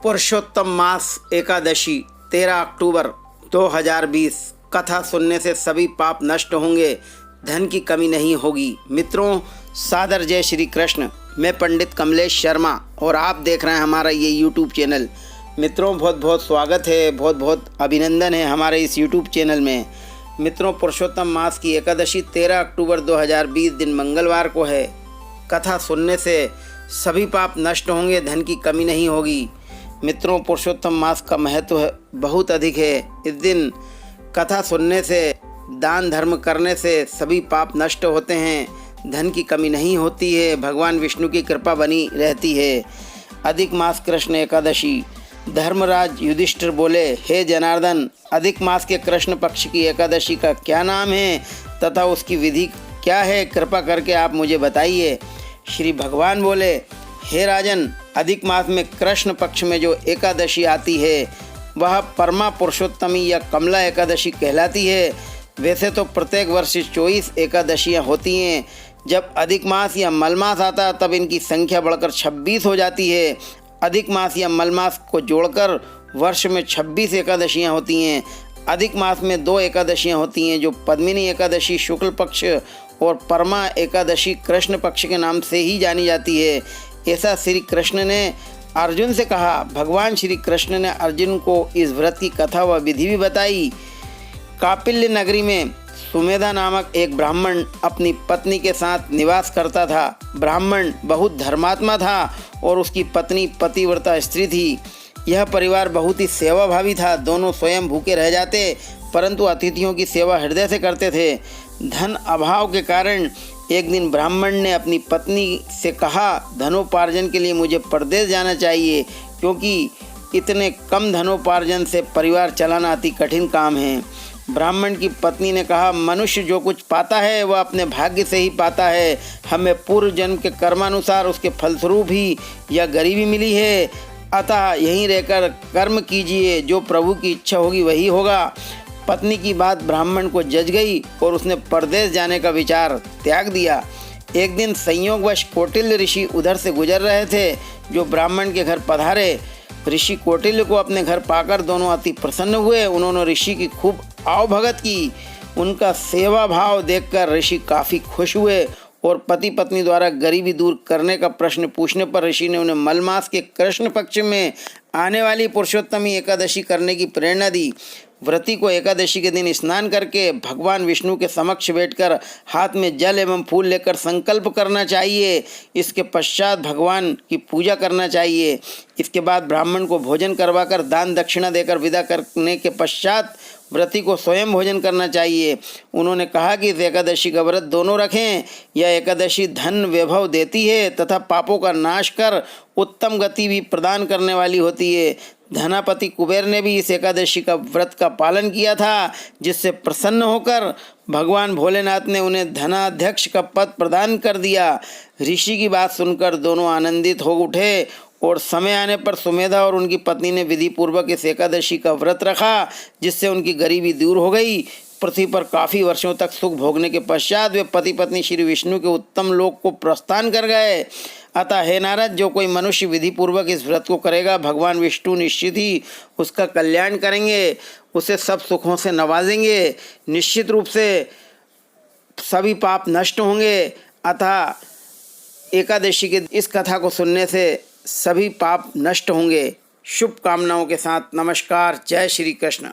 पुरुषोत्तम मास एकादशी 13 अक्टूबर 2020। कथा सुनने से सभी पाप नष्ट होंगे, धन की कमी नहीं होगी। मित्रों, सादर जय श्री कृष्ण। मैं पंडित कमलेश शर्मा और आप देख रहे हैं हमारा ये यूट्यूब चैनल। मित्रों, बहुत बहुत स्वागत है, बहुत बहुत अभिनंदन है हमारे इस यूट्यूब चैनल में। मित्रों, पुरुषोत्तम मास की एकादशी 13 अक्टूबर 2020 दिन मंगलवार को है। कथा सुनने से सभी पाप नष्ट होंगे, धन की कमी नहीं होगी। मित्रों, पुरुषोत्तम मास का महत्व बहुत अधिक है। इस दिन कथा सुनने से, दान धर्म करने से सभी पाप नष्ट होते हैं, धन की कमी नहीं होती है, भगवान विष्णु की कृपा बनी रहती है। अधिक मास कृष्ण एकादशी। धर्मराज युधिष्ठिर बोले, हे जनार्दन, अधिक मास के कृष्ण पक्ष की एकादशी का क्या नाम है तथा उसकी विधि क्या है, कृपा करके आप मुझे बताइए। श्री भगवान बोले, हे राजन, अधिक मास में कृष्ण पक्ष में जो एकादशी आती है वह परमा पुरुषोत्तमी या कमला एकादशी कहलाती है। वैसे तो प्रत्येक वर्ष 24 एकादशियाँ होती हैं। जब अधिक मास या मलमास आता तब इनकी संख्या बढ़कर 26 हो जाती है। अधिक मास या मलमास को जोड़कर वर्ष में 26 एकादशियाँ होती हैं। अधिक मास में 2 एकादशियाँ होती हैं, जो पद्मिनी एकादशी शुक्ल पक्ष और परमा एकादशी कृष्ण पक्ष के नाम से ही जानी जाती है। ऐसा श्री कृष्ण ने अर्जुन से कहा। भगवान श्री कृष्ण ने अर्जुन को इस व्रत की कथा व विधि भी बताई। कापिल्य नगरी में सुमेधा नामक एक ब्राह्मण अपनी पत्नी के साथ निवास करता था। ब्राह्मण बहुत धर्मात्मा था और उसकी पत्नी पतिव्रता स्त्री थी। यह परिवार बहुत ही सेवाभावी था। दोनों स्वयं भूखे रह जाते, परंतु अतिथियों की सेवा हृदय से करते थे। धन अभाव के कारण एक दिन ब्राह्मण ने अपनी पत्नी से कहा, धनोपार्जन के लिए मुझे परदेश जाना चाहिए, क्योंकि इतने कम धनोपार्जन से परिवार चलाना अति कठिन काम है। ब्राह्मण की पत्नी ने कहा, मनुष्य जो कुछ पाता है वह अपने भाग्य से ही पाता है। हमें पूर्व जन्म के कर्मानुसार उसके फलस्वरूप ही यह गरीबी मिली है। अतः यहीं रहकर कर्म कीजिए, जो प्रभु की इच्छा होगी वही होगा। पत्नी की बात ब्राह्मण को जच गई और उसने परदेश जाने का विचार त्याग दिया। एक दिन संयोगवश कौटिल्य ऋषि उधर से गुजर रहे थे, जो ब्राह्मण के घर पधारे। ऋषि कौटिल्य को अपने घर पाकर दोनों अति प्रसन्न हुए। उन्होंने ऋषि की खूब आवभगत की। उनका सेवा भाव देखकर ऋषि काफ़ी खुश हुए और पति पत्नी द्वारा गरीबी दूर करने का प्रश्न पूछने पर ऋषि ने उन्हें मलमास के कृष्ण पक्ष में आने वाली पुरुषोत्तमी एकादशी करने की प्रेरणा दी। व्रती को एकादशी के दिन स्नान करके भगवान विष्णु के समक्ष बैठकर हाथ में जल एवं फूल लेकर संकल्प करना चाहिए। इसके पश्चात भगवान की पूजा करना चाहिए। इसके बाद ब्राह्मण को भोजन करवाकर दान दक्षिणा देकर विदा करने के पश्चात व्रती को स्वयं भोजन करना चाहिए। उन्होंने कहा कि इस एकादशी का व्रत दोनों रखें। यह एकादशी धन वैभव देती है तथा पापों का नाश कर उत्तम गति भी प्रदान करने वाली होती है। धनापति कुबेर ने भी इस एकादशी का व्रत का पालन किया था, जिससे प्रसन्न होकर भगवान भोलेनाथ ने उन्हें धनाध्यक्ष का पद प्रदान कर दिया। ऋषि की बात सुनकर दोनों आनंदित हो उठे और समय आने पर सुमेधा और उनकी पत्नी ने विधि पूर्वक इस एकादशी का व्रत रखा, जिससे उनकी गरीबी दूर हो गई। पृथ्वी पर काफ़ी वर्षों तक सुख भोगने के पश्चात वे पति पत्नी श्री विष्णु के उत्तम लोक को प्रस्थान कर गए। अतः हे नारद, जो कोई मनुष्य विधि पूर्वक इस व्रत को करेगा, भगवान विष्णु निश्चित ही उसका कल्याण करेंगे, उसे सब सुखों से नवाजेंगे। निश्चित रूप से सभी पाप नष्ट होंगे। अतः एकादशी के इस कथा को सुनने से सभी पाप नष्ट होंगे। शुभकामनाओं के साथ नमस्कार। जय श्री कृष्ण।